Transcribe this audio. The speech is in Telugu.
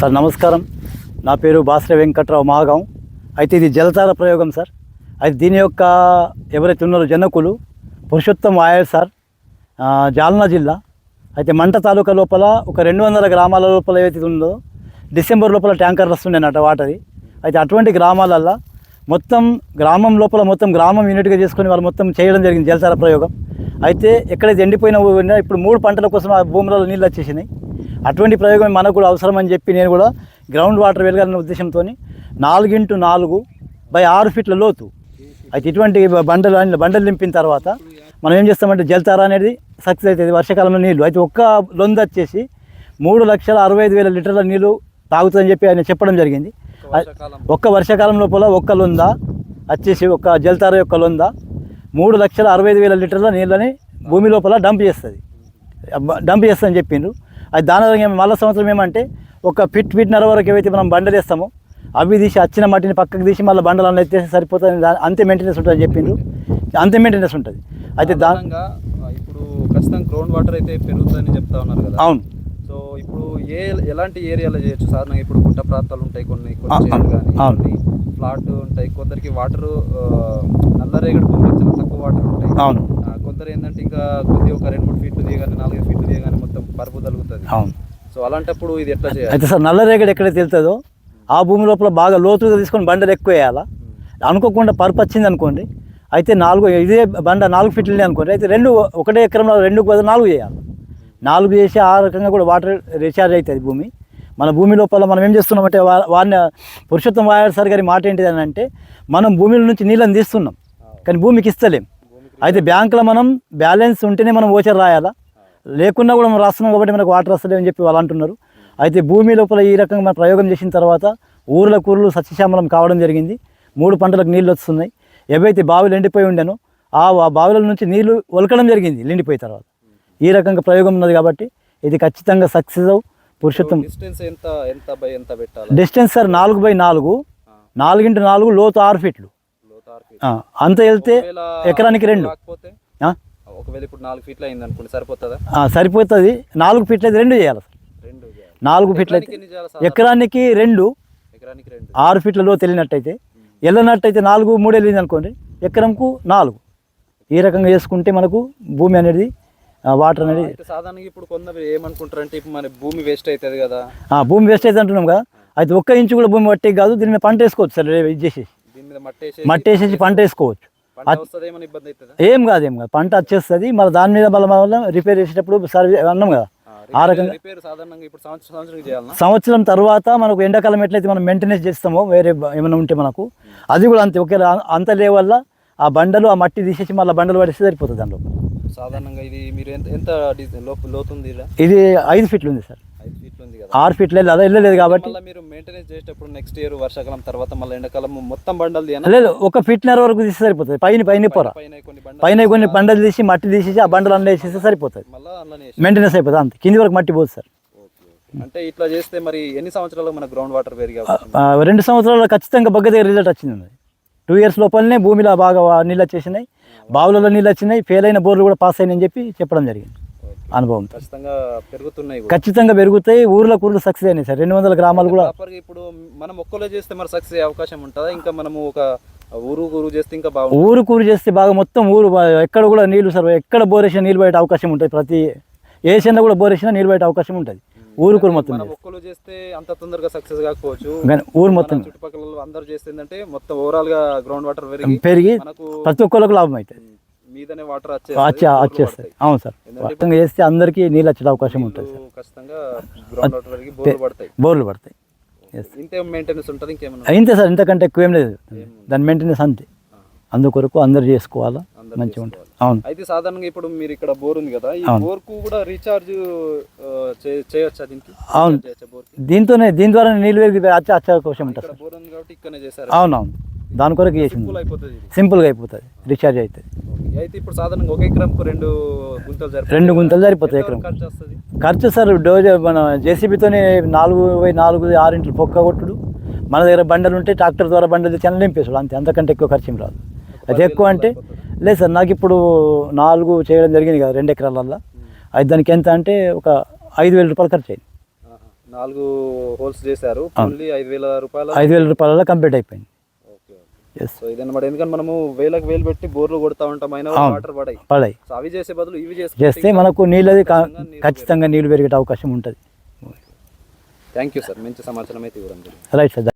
సార్ నమస్కారం. నా పేరు బాస్రే వెంకట్రావు మాగాం. అయితే ఇది జలతార ప్రయోగం సార్. అయితే దీని యొక్క ఎవరైతే ఉన్నారో జనకులు పురుషోత్తం వాయర్ సార్, జాల్నా జిల్లా. అయితే మంట తాలూకా లోపల ఒక 200 గ్రామాల లోపల ఏదైతే ఉందో డిసెంబర్ లోపల ట్యాంకర్లు వస్తుండేనట వాటది. అయితే అటువంటి గ్రామాలల్లో మొత్తం గ్రామం లోపల మొత్తం గ్రామం యూనిట్గా చేసుకొని వాళ్ళు మొత్తం చేయడం జరిగింది జలతార ప్రయోగం. అయితే ఎక్కడైతే ఎండిపోయిన ఇప్పుడు 3 పంటల కోసం ఆ భూములలో నీళ్ళు వచ్చేసినాయి. అటువంటి ప్రయోగం మనకు కూడా అవసరం అని చెప్పి నేను కూడా గ్రౌండ్ వాటర్ వెలగాలనే ఉద్దేశంతో 4x4/6 ఫీట్ల లోతు. అయితే ఇటువంటి బండలు నింపిన తర్వాత మనం ఏం చేస్తామంటే జలతార అనేది సక్సెస్ అవుతుంది. వర్షాకాలంలో నీళ్ళు అయితే ఒక్క లొంద వచ్చేసి 3,65,000 లీటర్ల నీళ్ళు తాగుతుందని చెప్పి ఆయన చెప్పడం జరిగింది. ఒక్క వర్షాకాలం లోపల ఒక్క లొంద వచ్చేసి ఒక్క జలతార యొక్క లొంద 3,65,000 లీటర్ల నీళ్ళని భూమి లోపల డంప్ చేస్తుందని చెప్పిండ్రు. అది దాని మళ్ళీ సంవత్సరం ఏమంటే ఒక ఫీట్న్నర వరకు ఏవైతే మనం బండలు వేస్తామో అవి తీసి వచ్చిన మట్టిని పక్కకు తీసి మళ్ళీ బండలు అన్నీ ఎత్తేసి సరిపోతుంది. అంతే మెయింటెనెన్స్ ఉంటుందని చెప్పిండ్రు. అంతే మెయింటెనెన్స్ ఉంటుంది. అయితే ఇప్పుడు ఖచ్చితంగా గ్రౌండ్ వాటర్ అయితే పెరుగుతుందని చెప్తా ఉన్నారు కదా. అవును. సో ఇప్పుడు ఎలాంటి ఏరియాలో చేయొచ్చు సాధారణంగా? ఇప్పుడు గుట్ట ప్రాంతాలు ఉంటాయి, కొన్ని ఫ్లాట్ ఉంటాయి, కొందరికి వాటర్ నల్లరేగడి భూమి చాలా తక్కువ వాటర్ ఉంటాయి. అవును. కొందరు ఏంటంటే ఇంకా కొద్దిగా ఒక 2-3 ఫీట్లు దిగగానే 4 ఫీట్లు దిగగానే మొత్తం పరుపు తగ్గుతుంది. అవును. సో అలాంటిప్పుడు ఇది ఎట్లా చేయాలి? అయితే సార్ నల్లరేగడి ఎక్కడైతే వెళ్తుందో ఆ భూమి లోపల బాగా లోతుగా తీసుకొని బండలు ఎక్కువ వేయాలా. అనుకోకుండా పరుపు వచ్చింది అనుకోండి, అయితే ఇదే బండ 4 ఫీట్లు అనుకోండి, అయితే ఒకటే ఎకరంలో 4 చేయాలి. 4 చేసి ఆ రకంగా కూడా వాటర్ రీఛార్జ్ అవుతుంది భూమి. మన భూమి లోపల మనం ఏం చేస్తున్నామంటే వారిని పురుషోత్తం వాయర్ సార్ గారి మాట ఏంటిది అని అంటే, మనం భూమిలో నుంచి నీళ్ళని తీస్తున్నాం కానీ భూమికి ఇస్తలేం. అయితే బ్యాంకులో మనం బ్యాలెన్స్ ఉంటేనే మనం ఓచర్ రాయాలా, లేకున్నా కూడా మనం రాస్తున్నాం కాబట్టి మనకు వాటర్ వస్తలేమని చెప్పి వాళ్ళు అంటున్నారు. అయితే భూమి లోపల ఈ రకంగా మనం ప్రయోగం చేసిన తర్వాత ఊర్లు సస్యశ్యామలం కావడం జరిగింది. 3 పంటలకు నీళ్ళు వస్తున్నాయి. ఏవైతే బావిలు ఎండిపోయి ఉండేనో ఆ బావిల నుంచి నీళ్లు ఒలకడం జరిగింది ఎండిపోయిన తర్వాత. ఈ రకంగా ప్రయోగం ఉన్నది కాబట్టి ఇది ఖచ్చితంగా సక్సెస్ అవు. Purushottam distance sir 4x4, 4x4 లోతు 6 ఫీట్లు అంత వెళ్తే ఎకరానికి 2. ఒకవేళ ఇప్పుడు 4 ఫీట్లు అయింది అనుకోండి, సరిపోతుందా? సరిపోతుంది. 4 ఫీట్లు అయితే 2 చేయాలి సార్. 4 ఫీట్లు అయితే ఎకరానికి 2. 6 ఫీట్ల లోతు వెళ్ళినట్టయితే, వెళ్ళినట్టయితే 4-3 వెళ్ళింది అనుకోండి, ఎకరంకు 4. ఈ రకంగా చేసుకుంటే మనకు భూమి అనేది వాటర్ అనేది సాధారణంగా ఇప్పుడు కొందరు ఏమనుకుంటారంటే ఇప్పుడు మన భూమి వేస్ట్ అవుతుంది కదా. భూమి వేస్ట్ అయితే అంటున్నాం కదా. అయితే 1 ఇంచు కూడా భూమి పట్టే కాదు, దీని మీద పంట వేసుకోవచ్చు సార్. ఇది చేసేసి మట్టి వేసేసి పంట వేసుకోవచ్చు. ఏం కాదు పంట వచ్చేస్తుంది. మరి దాని మీద మళ్ళీ రిపేర్ చేసేటప్పుడు సర్వే అన్నాం కదా, ఆ రకంగా సంవత్సరం తర్వాత మనకు ఎండాకాలం ఎట్లయితే మనం మెయింటెనెన్స్ చేస్తామో వేరే ఏమైనా ఉంటే మనకు అది కూడా అంతే. ఒకే అంత లేవల్ల ఆ బండలు ఆ మట్టి తీసేసి మళ్ళీ బండలు పడిస్తే సరిపోతుంది. దాంట్లో సాధారణంగా ఇది మీరు ఎంత లోతుంది? ఇది 5 ఫీట్లు ఉంది సార్. 5 ఫీట్లు ఉంది కదా. 6 ఫీట్లు వెళ్ళలేదు కాబట్టి మీరు మెయింటెనెన్స్ చేసేటప్పుడు నెక్స్ట్ ఇయర్ వర్షాకాలం తర్వాత మళ్ళీ ఎండాకాలం మొత్తం బండలు లేదు, 1 ఫీట్న్నర వరకు తీస్తే సరిపోతుంది. పైన కొన్ని బండలు తీసి మట్టి తీసేసి ఆ బండలు అన్నీ వేసేస్తే సరిపోతుంది. మెయింటెనెన్స్ అయిపోతుంది అంతే. కింది వరకు మట్టి పోతుంది సార్. అంటే ఇట్లా చేస్తే మరి ఎన్ని సంవత్సరాలు మన గ్రౌండ్ వాటర్ పెరిగి? 2 సంవత్సరాలు ఖచ్చితంగా దగ్గర రిజల్ట్ వచ్చింది. 2 ఇయర్స్ లోపలనే భూమిలో బాగా నీళ్ళు వచ్చేసినాయి, బావులలో నీళ్ళు వచ్చినాయి, ఫెయిల్ అయిన బోర్లు కూడా పాస్ అయినాయని చెప్పి చెప్పడం జరిగింది. అనుభవం ఖచ్చితంగా పెరుగుతాయి. ఊర్లు సక్సెస్ అయినాయి సార్. 200 గ్రామాలు కూడా. ఇప్పుడు మనం ఒక్కలో చేస్తే మరి సక్సెస్ అయ్యే అవకాశం ఉంటుందా? ఇంకా మనము ఒక ఊరు చేస్తే ఇంకా ఊరు చేస్తే బాగా మొత్తం ఊరు ఎక్కడ కూడా నీళ్లు సార్, ఎక్కడ బోరేసిన నీళ్ళు బయట అవకాశం ఉంటుంది. ప్రతి ఏషియాలో కూడా బోరేసిన నీళ్ళు బయట అవకాశం ఉంటుంది. ఊరు మొత్తం ఒక్కరు చేస్తే అంత తొందరగా సక్సెస్ కాకపోవచ్చు. ఊరు మొత్తం చుట్టుపక్కల అందరూ చేస్తే మొత్తం ఓవరాల్ గా గ్రౌండ్ వాటర్ పెరిగి ప్రతి ఒక్కరికి లాభం అవుతుంది. మీదనే వాటర్ వచ్చేస్తాయి. అవును సార్. ఖచ్చితంగా చేస్తే అందరికీ నీళ్ళు వచ్చే అవకాశం ఉంటుంది. ఖచ్చితంగా గ్రౌండ్ వాటర్ వరకు బోర్లు పడతాయి. ఇంతే మెయింటెనెన్స్ ఉంటుంది. ఇంకేమైనా అంతే సార్, ఇంతకంటే ఎక్కువ ఏం లేదు. దాని మెయింటెనెన్స్ అంతే. అందుకొరకు అందరు చేసుకోవాలా, మంచిగా ఉంటుంది. అవును. అయితే సాధారణంగా ఇప్పుడు మీరు ఇక్కడ బోర్ ఉంది కదా, ఈ బోర్ కు కూడా రీఛార్జ్ చేయొచ్చా దీనికి? అవును, దీని ద్వారా నీళ్ళు వచ్చే అవకాశం ఉంటుంది. అవునవును, దాని కొరకు చేసింది. సింపుల్గా అయిపోతుంది, రీఛార్జ్ అవుతుంది. అయితే ఇప్పుడు సాధారణంగా 1 ఎకరంకు 2 గుంతలు సరిపోతాయి. ఎకరం ఖర్చు సార్ మన జేసీబీతోనే 4x4 6 పొక్క కొట్టుడు. మన దగ్గర బండలు ఉంటే ట్రాక్టర్ ద్వారా బండలు తెచ్చి అన్నీ నింపేసాడు అంతే. అంతకంటే ఎక్కువ ఖర్చు ఏం రాదు. అది ఎక్కువ అంటే లేదు సార్, నాకు ఇప్పుడు 4 చేయడం జరిగింది కదా 2 ఎకరాలల్లో. అయితే దానికి ఎంత అంటే ఒక 5,000 రూపాయలు ఖర్చు అయింది. 4 హోల్స్ చేశారు ఓన్లీ 5,000 రూపాయల 5,000 రూపాయలలో కంప్లీట్ అయిపోయింది. ఓకే ఎస్ సో ఇదన్నమాట. ఎందుకంటే మనము వేలకు వేలు పెట్టి బోర్లు కొడతా ఉంటాం, అయినా వాటర్ పడాయి. పడాయి సో అవి చేసే బదులు ఇవి చేస్తే మనకు నీళ్ళది ఖచ్చితంగా నీళ్ళు పెరిగే అవకాశం ఉంటుంది. థ్యాంక్ యూ సార్, మంచి సమాచారం అయితే ఇవ్వడం జరిగింది. Right sir.